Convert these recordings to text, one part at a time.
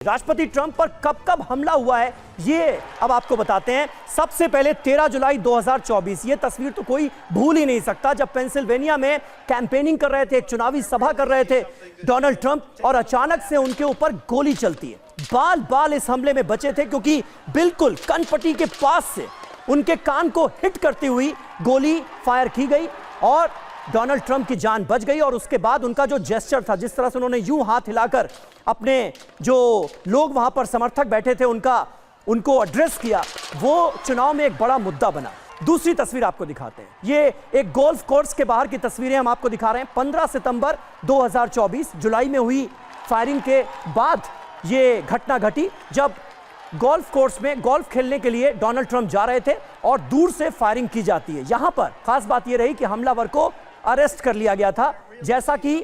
राष्ट्रपति ट्रंप पर कब कब हमला हुआ है ये अब आपको बताते हैं। सबसे पहले 13 जुलाई 2024, ये तस्वीर तो कोई भूल ही नहीं सकता, जब पेंसिल्वेनिया में कैंपेनिंग कर रहे थे, एक चुनावी सभा कर रहे थे डोनाल्ड ट्रंप, और अचानक से उनके ऊपर गोली चलती है। बाल बाल इस हमले में बचे थे क्योंकि बिल्कुल कनपट्टी के पास से उनके कान को हिट करती हुई गोली फायर की गई और डोनाल्ड ट्रंप की जान बच गई। और उसके बाद उनका जो जेस्चर था, जिस तरह से उन्होंने यूं हाथ हिलाकर अपने जो लोग वहां पर समर्थक बैठे थे उनको एड्रेस किया, वो चुनाव में एक बड़ा मुद्दा बना। दूसरी तस्वीर आपको दिखाते हैं, ये एक गोल्फ कोर्स के बाहर की तस्वीरें हम आपको दिखा रहे हैं। 15 सितंबर 2024 जुलाई में हुई फायरिंग के बाद ये घटना घटी, जब गोल्फ कोर्स में गोल्फ खेलने के लिए डोनाल्ड ट्रंप जा रहे थे और दूर से फायरिंग की जाती है। यहां पर खास बात यह रही कि हमलावर को अरेस्ट कर लिया गया था, जैसा कि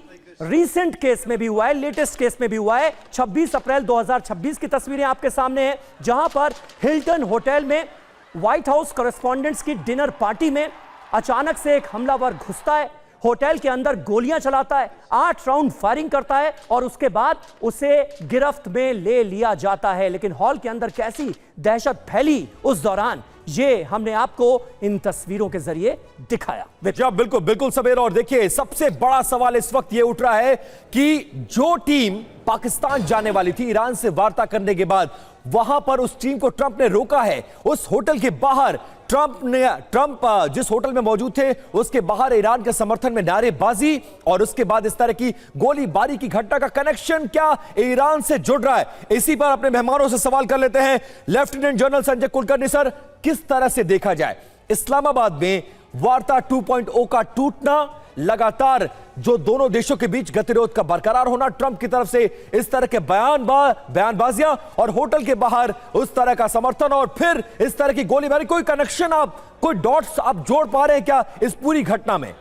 रीसेंट केस में भी हुआ है, लेटेस्ट केस में भी हुआ है। 26 अप्रैल 2026 की तस्वीरें आपके सामने हैं, जहां पर हिल्टन होटल में व्हाइट हाउस कॉरेस्पॉन्डेंट्स की डिनर पार्टी में अचानक से एक हमलावर घुसता है, होटल के अंदर गोलियां चलाता है, 8 राउंड फायरिंग करता है और उसके बाद उसे गिरफ्त में ले लिया जाता है। लेकिन हॉल के अंदर कैसी दहशत फैली उस दौरान, ये हमने आपको इन तस्वीरों के जरिए दिखाया। बिल्कुल बिल्कुल सबेर। और देखिए, सबसे बड़ा सवाल इस वक्त ये उठ रहा है कि जो टीम पाकिस्तान जाने वाली थी ईरान से वार्ता करने के बाद, वहां पर उस टीम को ट्रंप ने रोका है। उस होटल के बाहर ट्रंप जिस होटल में मौजूद थे उसके बाहर ईरान के समर्थन में नारेबाजी और उसके बाद इस तरह की गोलीबारी की घटना का कनेक्शन क्या ईरान से जुड़ रहा है, इसी पर अपने मेहमानों से सवाल कर लेते हैं। Lieutenant general Sanjay Kulkarni sir, किस तरह से देखा जाए इस्लामाबाद में वार्ता 2.0 का टूटना, लगातार जो दोनों देशों के बीच गतिरोध का बरकरार होना, ट्रंप की तरफ से इस तरह के बयानबाजियां और होटल के बाहर उस तरह का समर्थन और फिर इस तरह की गोलीबारी, कोई कनेक्शन आप, कोई डॉट्स आप जोड़ पा रहे हैं क्या इस पूरी घटना में?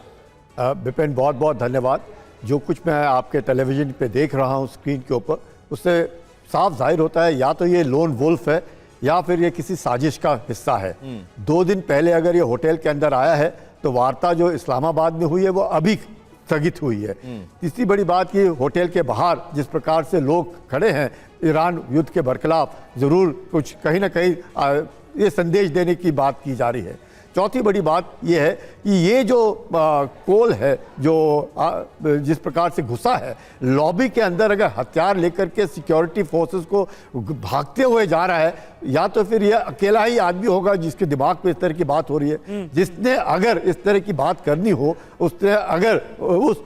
विपिन, बहुत बहुत धन्यवाद। जो कुछ मैं आपके टेलीविजन पे देख रहा हूं स्क्रीन के ऊपर, उससे साफ जाहिर होता है या तो ये लोन वुल्फ है या फिर ये किसी साजिश का हिस्सा है। 2 दिन पहले अगर ये होटल के अंदर आया है तो वार्ता जो इस्लामाबाद में हुई है वो अभी स्थगित हुई है। तीसरी बड़ी बात कि होटल के बाहर जिस प्रकार से लोग खड़े हैं ईरान युद्ध के बरखिलाफ, जरूर कुछ कहीं ना कहीं ये संदेश देने की बात की जा रही है। चौथी बड़ी बात यह है कि ये जो कोल है जो जिस प्रकार से घुसा है लॉबी के अंदर, अगर हथियार लेकर के सिक्योरिटी फोर्सेस को भागते हुए जा रहा है, या तो फिर ये अकेला ही आदमी होगा जिसके दिमाग पे इस तरह की बात हो रही है। जिसने अगर इस तरह की बात करनी हो, उसने अगर उस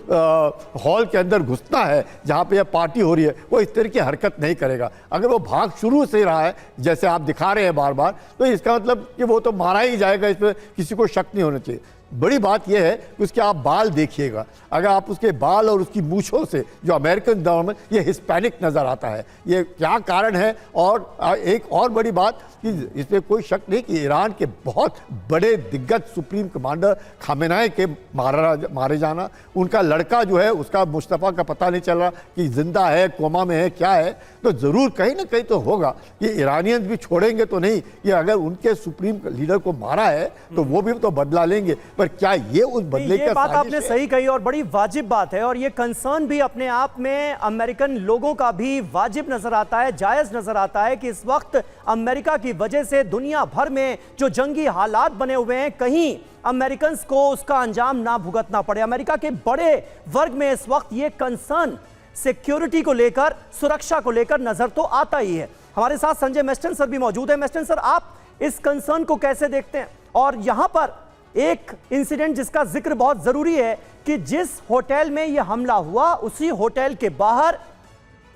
हॉल के अंदर घुसना है जहाँ पे यह पार्टी हो रही है, वो इस तरह की हरकत नहीं करेगा। अगर वो भाग शुरू से रहा है जैसे आप दिखा रहे हैं बार बार, तो इसका मतलब कि वो तो मारा ही जाएगा, इसमें किसी को शक नहीं होना चाहिए। बड़ी बात यह है कि उसके आप बाल देखिएगा, अगर आप उसके बाल और उसकी मूछों से, जो अमेरिकन दौर में ये हिस्पैनिक नज़र आता है, ये क्या कारण है। और एक और बड़ी बात कि इसमें कोई शक नहीं कि ईरान के बहुत बड़े दिग्गज सुप्रीम कमांडर खामेनेई के मारे जाना, उनका लड़का जो है उसका मुस्तफ़ा का पता नहीं चल रहा कि जिंदा है, कोमा में है, क्या है, तो ज़रूर कहीं ना कहीं तो होगा। ये ईरानियंस भी छोड़ेंगे तो नहीं कि अगर उनके सुप्रीम लीडर को मारा है तो वो भी तो बदला लेंगे, पर क्या ये उस बदले ये बात आपने सही कही और बड़ी वाजिब बात है, और ये कंसर्न भी अपने आप में अमेरिकन लोगों का भी वाजिब नजर आता है, जायज नजर आता है कि इस वक्त अमेरिका की वजह से दुनिया भर में जो जंगी हालात बने हुए हैं, कहीं अमेरिकन को उसका अंजाम ना भुगतना पड़े। अमेरिका के बड़े वर्ग में इस वक्त ये कंसर्न सिक्योरिटी को लेकर, सुरक्षा को लेकर नजर तो आता ही है। हमारे साथ संजय मेस्टन सर भी मौजूद है। मेस्टन सर, आप इस कंसर्न को कैसे देखते हैं? और यहां पर एक इंसिडेंट जिसका जिक्र बहुत जरूरी है कि जिस होटल में यह हमला हुआ, उसी होटल के बाहर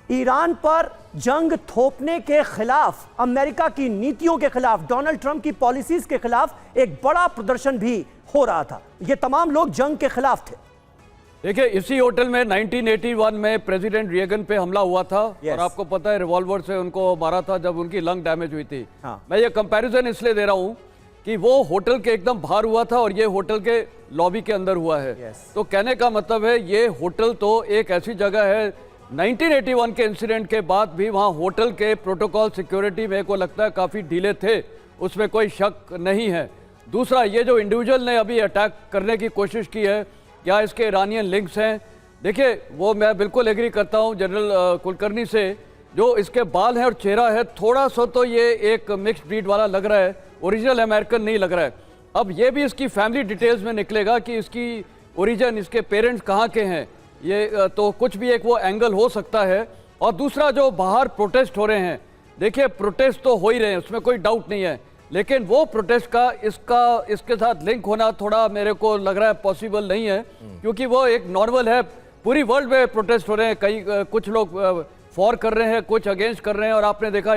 ईरान पर जंग थोपने के खिलाफ, अमेरिका की नीतियों के खिलाफ, डोनाल्ड ट्रंप की पॉलिसीज के खिलाफ एक बड़ा प्रदर्शन भी हो रहा था। ये तमाम लोग जंग के खिलाफ थे। देखिए, इसी होटल में 1981 में प्रेसिडेंट रिएगन पे हमला हुआ था और आपको पता है रिवॉल्वर से उनको मारा था जब उनकी लंग डैमेज हुई थी। मैं ये कंपैरिजन इसलिए दे रहा हूं कि वो होटल के एकदम बाहर हुआ था और ये होटल के लॉबी के अंदर हुआ है। तो कहने का मतलब है ये होटल तो एक ऐसी जगह है, 1981 के इंसिडेंट के बाद भी वहाँ होटल के प्रोटोकॉल सिक्योरिटी मेरे को लगता है काफ़ी ढीले थे, उसमें कोई शक नहीं है। दूसरा, ये जो इंडिविजुअल ने अभी अटैक करने की कोशिश की है, क्या इसके ईरानियन लिंक्स हैं? देखिए, वो मैं बिल्कुल एग्री करता हूँ जनरल कुलकर्णी से जो इसके बाल हैं और चेहरा है, थोड़ा सा तो ये एक मिक्स्ड ब्रीड वाला लग रहा है, ओरिजिनल अमेरिकन नहीं लग रहा है। अब ये भी इसकी फैमिली डिटेल्स में निकलेगा कि इसकी ओरिजिन, इसके पेरेंट्स कहाँ के हैं, ये तो कुछ भी एक वो एंगल हो सकता है। और दूसरा, जो बाहर प्रोटेस्ट हो रहे हैं, देखिए प्रोटेस्ट तो हो ही रहे हैं, उसमें कोई डाउट नहीं है, लेकिन वो प्रोटेस्ट का इसके साथ लिंक होना थोड़ा मेरे को लग रहा है पॉसिबल नहीं है, क्योंकि वो एक नॉर्मल है। पूरी वर्ल्ड में प्रोटेस्ट हो रहे हैं, कई कुछ लोग फॉर कर रहे हैं, कुछ अगेंस्ट कर रहे हैं, और आपने देखा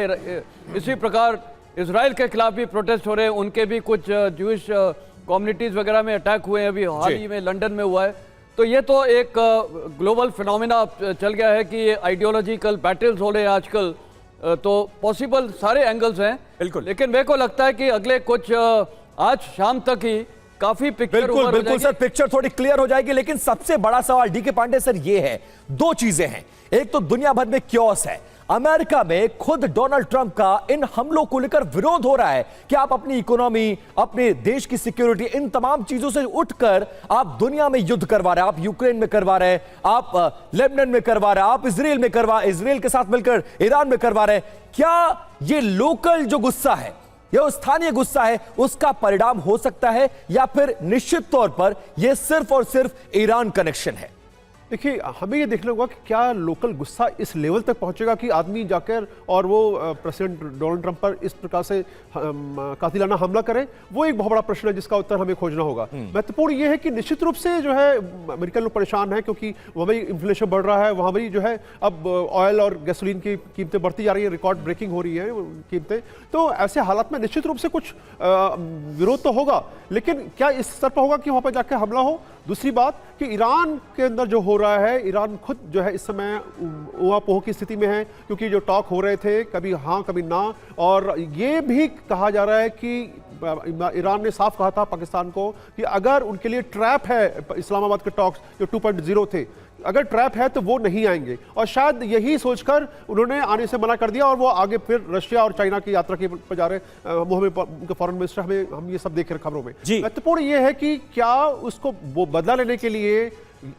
इसी प्रकार इजराइल के खिलाफ भी प्रोटेस्ट हो रहे हैं, उनके भी कुछ जूइश कम्युनिटीज वगैरह में अटैक हुए हैं, अभी हाल ही में लंदन में हुआ है। तो ये तो एक ग्लोबल फिनोमेना चल गया है कि आइडियोलॉजिकल बैटल्स हो रहे हैं आजकल, तो पॉसिबल सारे एंगल्स हैं बिल्कुल। लेकिन मेरे को लगता है कि अगले कुछ आज शाम तक ही काफी पिक्चर बिल्कुल सर, पिक्चर थोड़ी क्लियर हो जाएगी। लेकिन सबसे बड़ा सवाल डीके पांडे सर ये है, दो चीजें हैं। एक तो दुनिया भर में क्योस है, अमेरिका में खुद डोनाल्ड ट्रंप का इन हमलों को लेकर विरोध हो रहा है कि आप अपनी इकोनॉमी, अपने देश की सिक्योरिटी, इन तमाम चीजों से उठकर आप दुनिया में युद्ध करवा रहे हैं। आप यूक्रेन में करवा रहे हैं, आप लेबनान में करवा रहे हैं, आप इजराइल के साथ मिलकर ईरान में करवा रहे हैं। क्या ये लोकल जो गुस्सा है, यह स्थानीय गुस्सा है, उसका परिणाम हो सकता है, या फिर निश्चित तौर पर यह सिर्फ और सिर्फ ईरान कनेक्शन है? देखिए, हमें ये देखना होगा कि क्या लोकल गुस्सा इस लेवल तक पहुंचेगा कि आदमी जाकर और वो प्रेसिडेंट डोनाल्ड ट्रंप पर इस प्रकार से कातिलाना हमला करे। वो एक बहुत बड़ा प्रश्न है जिसका उत्तर हमें खोजना होगा। महत्वपूर्ण ये है कि निश्चित रूप से जो है अमेरिकन लोग परेशान हैं, क्योंकि वहाँ भी इन्फ्लेशन बढ़ रहा है, वहाँ भी जो है अब ऑयल और गैसोलीन की कीमतें बढ़ती जा रही है, रिकॉर्ड ब्रेकिंग हो रही है कीमतें। तो ऐसे हालात में निश्चित रूप से कुछ विरोध तो होगा, लेकिन क्या इस स्तर पर होगा कि वहाँ पर जाकर हमला हो? दूसरी बात कि ईरान के अंदर जो हो रहा है, ईरान खुद जो है इस समय ऊहापोह की स्थिति में है, क्योंकि जो टॉक हो रहे थे कभी हाँ कभी ना, और ये भी कहा जा रहा है कि ईरान ने साफ कहा था पाकिस्तान को कि अगर उनके लिए ट्रैप है इस्लामाबाद के टॉक्स जो 2.0 थे, अगर ट्रैप है तो वो नहीं आएंगे। और शायद यही सोचकर उन्होंने आने से मना कर दिया, और वो आगे फिर रशिया और चाइना की यात्रा की पर जा रहे। उनके फॉरेन मिनिस्टर, हम ये सब देख रहे खबरों में। महत्वपूर्ण ये है कि क्या उसको वो बदला लेने के लिए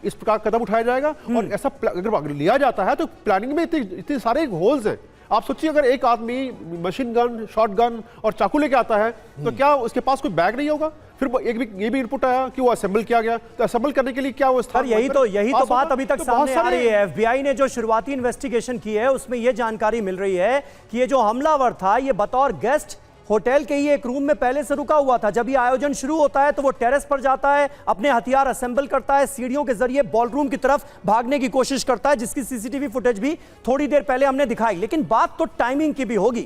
इस प्रकार कदम उठाया जाएगा, और ऐसा अगर लिया जाता है तो प्लानिंग में इतने सारे होल्स हैं। आप सोचिए, अगर एक आदमी मशीन गन, शॉट गन और चाकू लेके आता है तो क्या उसके पास कोई बैग नहीं होगा? फिर ये भी इनपुट आया कि वो असेंबल किया गया, तो असेंबल करने के लिए क्या वो स्थान? यही तो बात अभी तक सामने आ रही है। एफबीआई ने जो शुरुआती इन्वेस्टिगेशन की है उसमें यह जानकारी मिल रही है कि ये जो हमलावर था ये बतौर गेस्ट होटल के ही एक रूम में पहले से रुका हुआ था। जब ये आयोजन शुरू होता है तो वो टेरेस पर जाता है, अपने हथियार असेंबल करता है, सीढ़ियों के जरिए बॉलरूम की तरफ भागने की कोशिश करता है, जिसकी सीसीटीवी फुटेज भी थोड़ी देर पहले हमने दिखाई। लेकिन बात तो टाइमिंग की भी होगी।